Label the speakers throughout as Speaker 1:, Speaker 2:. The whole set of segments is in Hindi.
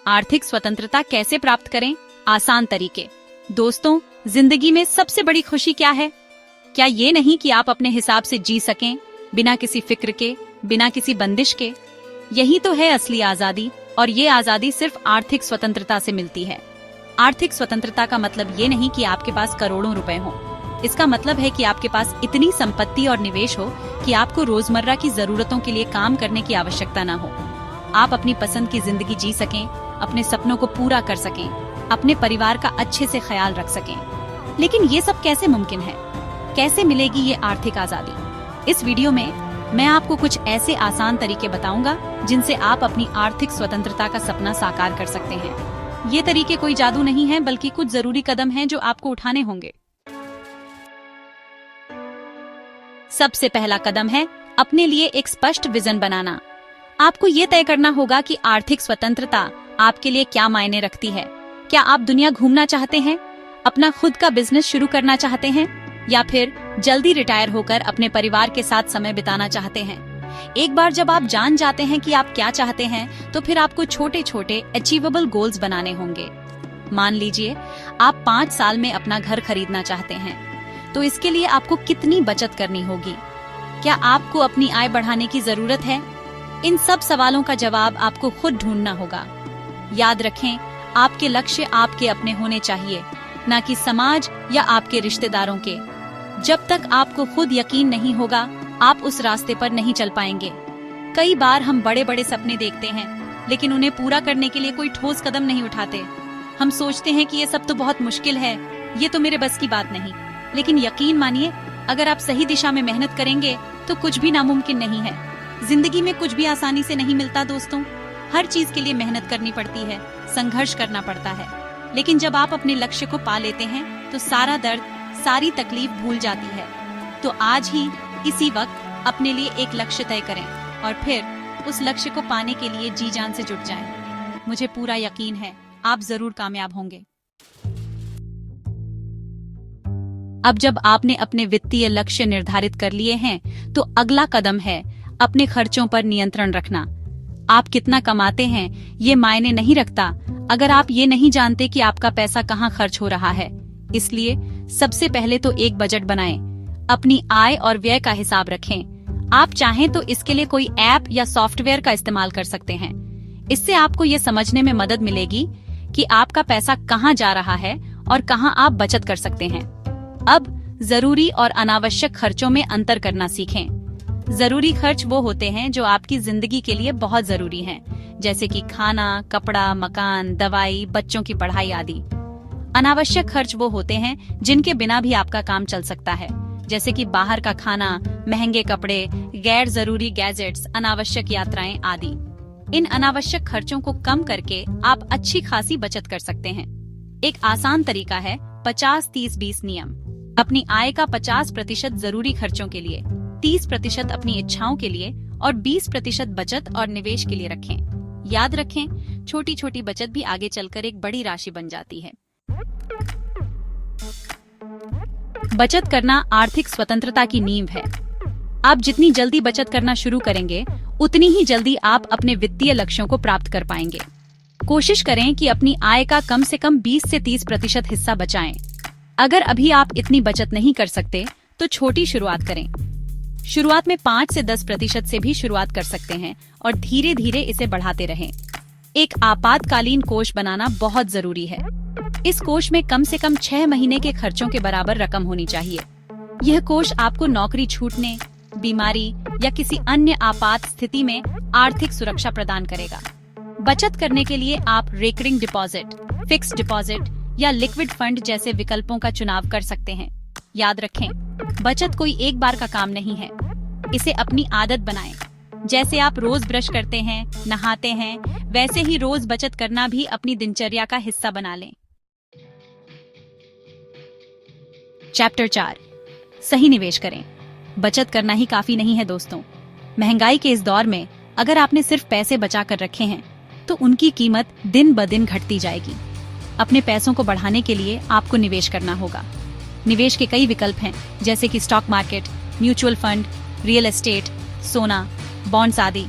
Speaker 1: आर्थिक स्वतंत्रता कैसे प्राप्त करें? आसान तरीके। दोस्तों, जिंदगी में सबसे बड़ी खुशी क्या है? क्या ये नहीं कि आप अपने हिसाब से जी सकें, बिना किसी फिक्र के, बिना किसी बंदिश के? यही तो है असली आजादी, और ये आजादी सिर्फ आर्थिक स्वतंत्रता से मिलती है। आर्थिक स्वतंत्रता का मतलब ये नहीं कि आपके पास करोड़ों रुपए हों। इसका मतलब है कि आपके पास इतनी संपत्ति और निवेश हो कि आपको रोजमर्रा की जरूरतों के लिए काम करने की आवश्यकता न हो। आप अपनी पसंद की जिंदगी जी सकें, अपने सपनों को पूरा कर सकें, अपने परिवार का अच्छे से ख्याल रख सकें। लेकिन ये सब कैसे मुमकिन है? कैसे मिलेगी ये आर्थिक आजादी? इस वीडियो में मैं आपको कुछ ऐसे आसान तरीके बताऊंगा जिनसे आप अपनी आर्थिक स्वतंत्रता का सपना साकार कर सकते हैं। ये तरीके कोई जादू नहीं है, बल्कि कुछ जरूरी कदम हैं जो आपको उठाने होंगे। सबसे पहला कदम है अपने लिए एक स्पष्ट विजन बनाना। आपको ये तय करना होगा कि आर्थिक स्वतंत्रता आपके लिए क्या मायने रखती है। क्या आप दुनिया घूमना चाहते हैं, अपना खुद का बिजनेस शुरू करना चाहते हैं, या फिर जल्दी रिटायर होकर अपने परिवार के साथ समय बिताना चाहते हैं? एक बार जब आप जान जाते हैं कि आप क्या चाहते हैं, तो फिर आपको छोटे छोटे अचीवेबल गोल्स बनाने होंगे। मान लीजिए आप 5 साल में अपना घर खरीदना चाहते हैं, तो इसके लिए आपको कितनी बचत करनी होगी? क्या आपको अपनी आय बढ़ाने की जरूरत है? इन सब सवालों का जवाब आपको खुद ढूंढना होगा। याद रखें, आपके लक्ष्य आपके अपने होने चाहिए, न कि समाज या आपके रिश्तेदारों के। जब तक आपको खुद यकीन नहीं होगा, आप उस रास्ते पर नहीं चल पाएंगे। कई बार हम बड़े बड़े सपने देखते हैं, लेकिन उन्हें पूरा करने के लिए कोई ठोस कदम नहीं उठाते। हम सोचते हैं कि ये सब तो बहुत मुश्किल है, ये तो मेरे बस की बात नहीं। लेकिन यकीन मानिए, अगर आप सही दिशा में मेहनत करेंगे तो कुछ भी नामुमकिन नहीं है। जिंदगी में कुछ भी आसानी से नहीं मिलता दोस्तों। हर चीज के लिए मेहनत करनी पड़ती है, संघर्ष करना पड़ता है। लेकिन जब आप अपने लक्ष्य को पा लेते हैं, तो सारा दर्द, सारी तकलीफ भूल जाती है। तो आज ही इसी वक्त अपने लिए एक लक्ष्य तय करें और फिर उस लक्ष्य को पाने के लिए जी जान से जुट जाएं। मुझे पूरा यकीन है आप जरूर कामयाब होंगे। अब जब आपने अपने वित्तीय लक्ष्य निर्धारित कर लिए हैं, तो अगला कदम है अपने खर्चों पर नियंत्रण रखना। आप कितना कमाते हैं ये मायने नहीं रखता अगर आप ये नहीं जानते कि आपका पैसा कहाँ खर्च हो रहा है। इसलिए सबसे पहले तो एक बजट बनाएं, अपनी आय और व्यय का हिसाब रखें। आप चाहें तो इसके लिए कोई ऐप या सॉफ्टवेयर का इस्तेमाल कर सकते हैं। इससे आपको ये समझने में मदद मिलेगी कि आपका पैसा कहाँ जा रहा है और कहाँ आप बचत कर सकते हैं। अब जरूरी और अनावश्यक खर्चों में अंतर करना सीखें। जरूरी खर्च वो होते हैं जो आपकी जिंदगी के लिए बहुत जरूरी हैं, जैसे कि खाना, कपड़ा, मकान, दवाई, बच्चों की पढ़ाई आदि। अनावश्यक खर्च वो होते हैं जिनके बिना भी आपका काम चल सकता है, जैसे कि बाहर का खाना, महंगे कपड़े, गैर जरूरी गैजेट्स, अनावश्यक यात्राएं आदि। इन अनावश्यक खर्चों को कम करके आप अच्छी खासी बचत कर सकते हैं। एक आसान तरीका है 50-30-20 नियम। अपनी आय का 50% जरूरी खर्चों के लिए, 30% अपनी इच्छाओं के लिए और 20% बचत और निवेश के लिए रखें। याद रखें, छोटी छोटी बचत भी आगे चलकर एक बड़ी राशि बन जाती है। बचत करना आर्थिक स्वतंत्रता की नींव है। आप जितनी जल्दी बचत करना शुरू करेंगे, उतनी ही जल्दी आप अपने वित्तीय लक्ष्यों को प्राप्त कर पाएंगे। कोशिश करें कि अपनी आय का कम से कम 20 से 30% हिस्सा बचाएं। अगर अभी आप इतनी बचत नहीं कर सकते, तो छोटी शुरुआत करें। शुरुआत में 5 से 10% से भी शुरुआत कर सकते हैं और धीरे धीरे इसे बढ़ाते रहें। एक आपातकालीन कोष बनाना बहुत जरूरी है। इस कोष में कम से कम 6 महीने के खर्चों के बराबर रकम होनी चाहिए। यह कोष आपको नौकरी छूटने, बीमारी या किसी अन्य आपात स्थिति में आर्थिक सुरक्षा प्रदान करेगा। बचत करने के लिए आप रेकरिंग डिपॉजिट, फिक्स्ड डिपॉजिट या लिक्विड फंड जैसे विकल्पों का चुनाव कर सकते हैं। याद रखें, बचत कोई एक बार का काम नहीं है। इसे अपनी आदत बनाएं। जैसे आप रोज ब्रश करते हैं, नहाते हैं, वैसे ही रोज बचत करना भी अपनी दिनचर्या का हिस्सा बना लें। चैप्टर 4, सही निवेश करें। बचत करना ही काफी नहीं है दोस्तों। महंगाई के इस दौर में अगर आपने सिर्फ पैसे बचा कर रखे हैं, तो उनकी कीमत दिन ब दिन घटती जाएगी। अपने पैसों को बढ़ाने के लिए आपको निवेश करना होगा। निवेश के कई विकल्प हैं, जैसे कि stock market, mutual fund, real estate, सोना, बॉन्ड्स आदि।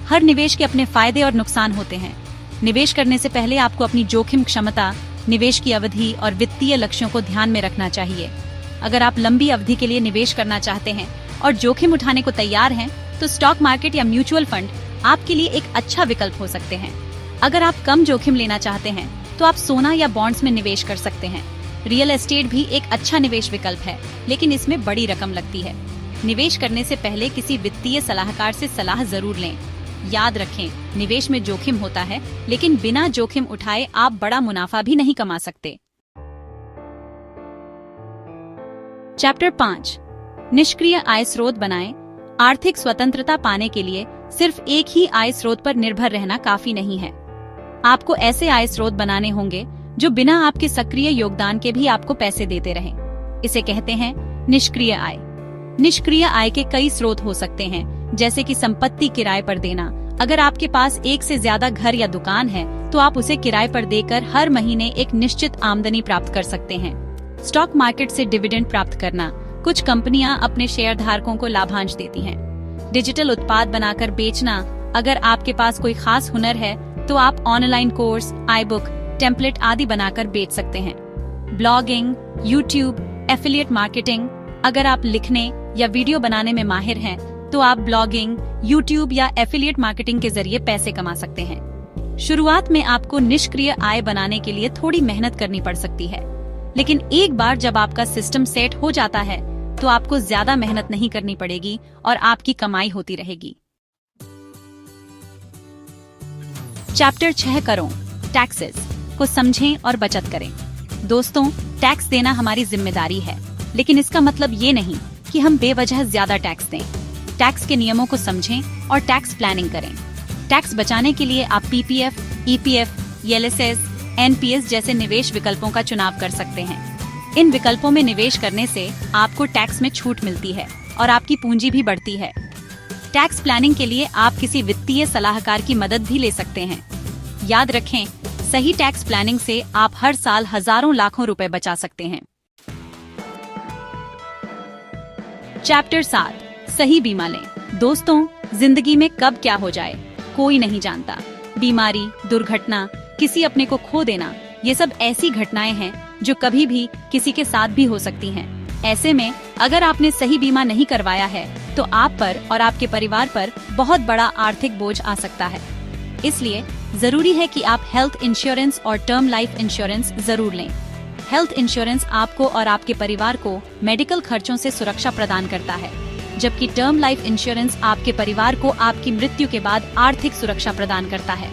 Speaker 1: हर निवेश के अपने फायदे और नुकसान होते हैं। निवेश करने से पहले आपको अपनी जोखिम क्षमता, निवेश की अवधि और वित्तीय लक्ष्यों को ध्यान में रखना चाहिए। अगर आप लंबी अवधि के लिए निवेश करना चाहते हैं और जोखिम उठाने को तैयार हैं, तो स्टॉक मार्केट या म्यूचुअल फंड आपके लिए एक अच्छा विकल्प हो सकते हैं। अगर आप कम जोखिम लेना चाहते हैं, तो आप सोना या बॉन्ड्स में निवेश कर सकते हैं। रियल एस्टेट भी एक अच्छा निवेश विकल्प है, लेकिन इसमें बड़ी रकम लगती है। निवेश करने से पहले किसी वित्तीय सलाहकार से सलाह जरूर लें। याद रखें, निवेश में जोखिम होता है, लेकिन बिना जोखिम उठाए आप बड़ा मुनाफा भी नहीं कमा सकते। चैप्टर 5, निष्क्रिय आय स्रोत बनाएं। आर्थिक स्वतंत्रता पाने के लिए सिर्फ एक ही आय स्रोत पर निर्भर रहना काफी नहीं है। आपको ऐसे आय स्रोत बनाने होंगे जो बिना आपके सक्रिय योगदान के भी आपको पैसे देते रहें। इसे कहते हैं निष्क्रिय आय। निष्क्रिय आय के कई स्रोत हो सकते हैं, जैसे कि संपत्ति किराए पर देना। अगर आपके पास एक से ज्यादा घर या दुकान है, तो आप उसे किराए पर देकर हर महीने एक निश्चित आमदनी प्राप्त कर सकते हैं। स्टॉक मार्केट से डिविडेंड प्राप्त करना। कुछ कंपनियां अपने शेयर धारकों को लाभांश देती हैं। डिजिटल उत्पाद बनाकर बेचना। अगर आपके पास कोई खास हुनर है, तो आप online course, I book, template आदि बनाकर बेच सकते हैं। Blogging, YouTube, affiliate marketing. अगर आप लिखने या वीडियो बनाने में माहिर हैं, तो आप ब्लॉगिंग, यूट्यूब या एफिलिएट मार्केटिंग के जरिए पैसे कमा सकते हैं। शुरुआत में आपको निष्क्रिय आय बनाने के लिए थोड़ी मेहनत करनी पड़ सकती है, लेकिन एक बार जब आपका सिस्टम सेट हो जाता है, तो आपको ज्यादा मेहनत नहीं करनी पड़ेगी और आपकी कमाई होती रहेगी। चैप्टर 6 करों, टैक्सेस को समझें और बचत करें। दोस्तों, टैक्स देना हमारी जिम्मेदारी है, लेकिन इसका मतलब ये नहीं कि हम बेवजह ज्यादा टैक्स दें। टैक्स के नियमों को समझें और टैक्स प्लानिंग करें। टैक्स बचाने के लिए आप पीपीएफ, ईपीएफ, एलएसएस, एनपीएस जैसे निवेश विकल्पों का चुनाव कर सकते हैं। इन विकल्पों में निवेश करने से आपको टैक्स में छूट मिलती है और आपकी पूंजी भी बढ़ती है। टैक्स प्लानिंग के लिए आप किसी वित्तीय सलाहकार की मदद भी ले सकते हैं। याद रखें, सही टैक्स प्लानिंग से आप हर साल हजारों लाखों रुपए बचा सकते हैं। चैप्टर 7, सही बीमा लें। दोस्तों, जिंदगी में कब क्या हो जाए कोई नहीं जानता। बीमारी, दुर्घटना, किसी अपने को खो देना, ये सब ऐसी घटनाएं हैं जो कभी भी किसी के साथ भी हो सकती हैं। ऐसे में अगर आपने सही बीमा नहीं करवाया है, तो आप पर और आपके परिवार पर बहुत बड़ा आर्थिक बोझ आ सकता है। इसलिए जरूरी है कि आप हेल्थ इंश्योरेंस और टर्म लाइफ इंश्योरेंस जरूर लें। हेल्थ इंश्योरेंस आपको और आपके परिवार को मेडिकल खर्चों से सुरक्षा प्रदान करता है, जबकि टर्म लाइफ इंश्योरेंस आपके परिवार को आपकी मृत्यु के बाद आर्थिक सुरक्षा प्रदान करता है।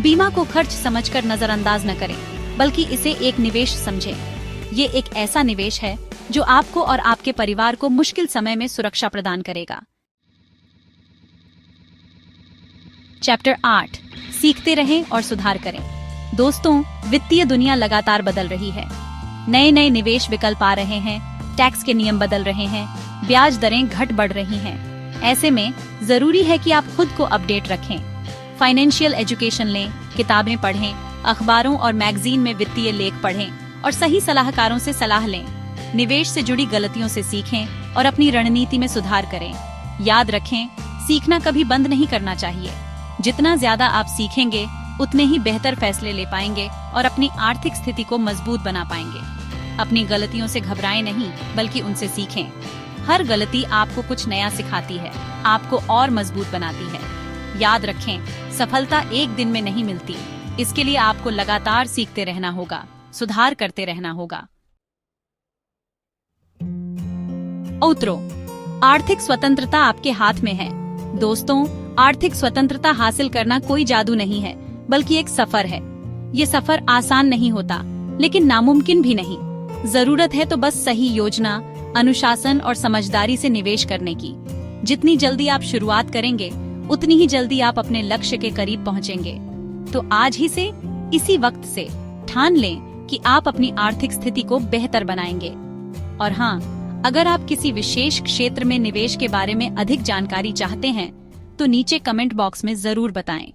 Speaker 1: बीमा को खर्च समझकर नजरअंदाज न करें, बल्कि इसे एक निवेश समझें। ये एक ऐसा निवेश है जो आपको और आपके परिवार को मुश्किल समय में सुरक्षा प्रदान करेगा। चैप्टर 8, सीखते रहें और सुधार करें। दोस्तों, वित्तीय दुनिया लगातार बदल रही है। नए नए निवेश विकल्प आ रहे हैं, टैक्स के नियम बदल रहे हैं, ब्याज दरें घट बढ़ रही हैं। ऐसे में जरूरी है कि आप खुद को अपडेट रखें। फाइनेंशियल एजुकेशन लें, किताबें पढ़ें, अखबारों और मैगजीन में वित्तीय लेख पढ़ें और सही सलाहकारों से सलाह लें। निवेश से जुड़ी गलतियों से सीखें और अपनी रणनीति में सुधार करें। याद रखें, सीखना कभी बंद नहीं करना चाहिए। जितना ज्यादा आप सीखेंगे, उतने ही बेहतर फैसले ले पाएंगे और अपनी आर्थिक स्थिति को मजबूत बना पाएंगे। अपनी गलतियों से घबराएं नहीं, बल्कि उनसे सीखें। हर गलती आपको कुछ नया सिखाती है, आपको और मजबूत बनाती है। याद रखें, सफलता एक दिन में नहीं मिलती। इसके लिए आपको लगातार सीखते रहना होगा, सुधार करते रहना होगा। उतरो, आर्थिक स्वतंत्रता आपके हाथ में है। दोस्तों, आर्थिक स्वतंत्रता हासिल करना कोई जादू नहीं है, बल्कि एक सफर है। ये सफर आसान नहीं होता, लेकिन नामुमकिन भी नहीं। जरूरत है तो बस सही योजना, अनुशासन और समझदारी से निवेश करने की। जितनी जल्दी आप शुरुआत करेंगे, उतनी ही जल्दी आप अपने लक्ष्य के करीब पहुंचेंगे। तो आज ही से, इसी वक्त से ठान लें कि आप अपनी आर्थिक स्थिति को बेहतर बनाएंगे। और हाँ, अगर आप किसी विशेष क्षेत्र में निवेश के बारे में अधिक जानकारी चाहते हैं, तो नीचे कमेंट बॉक्स में जरूर बताएं।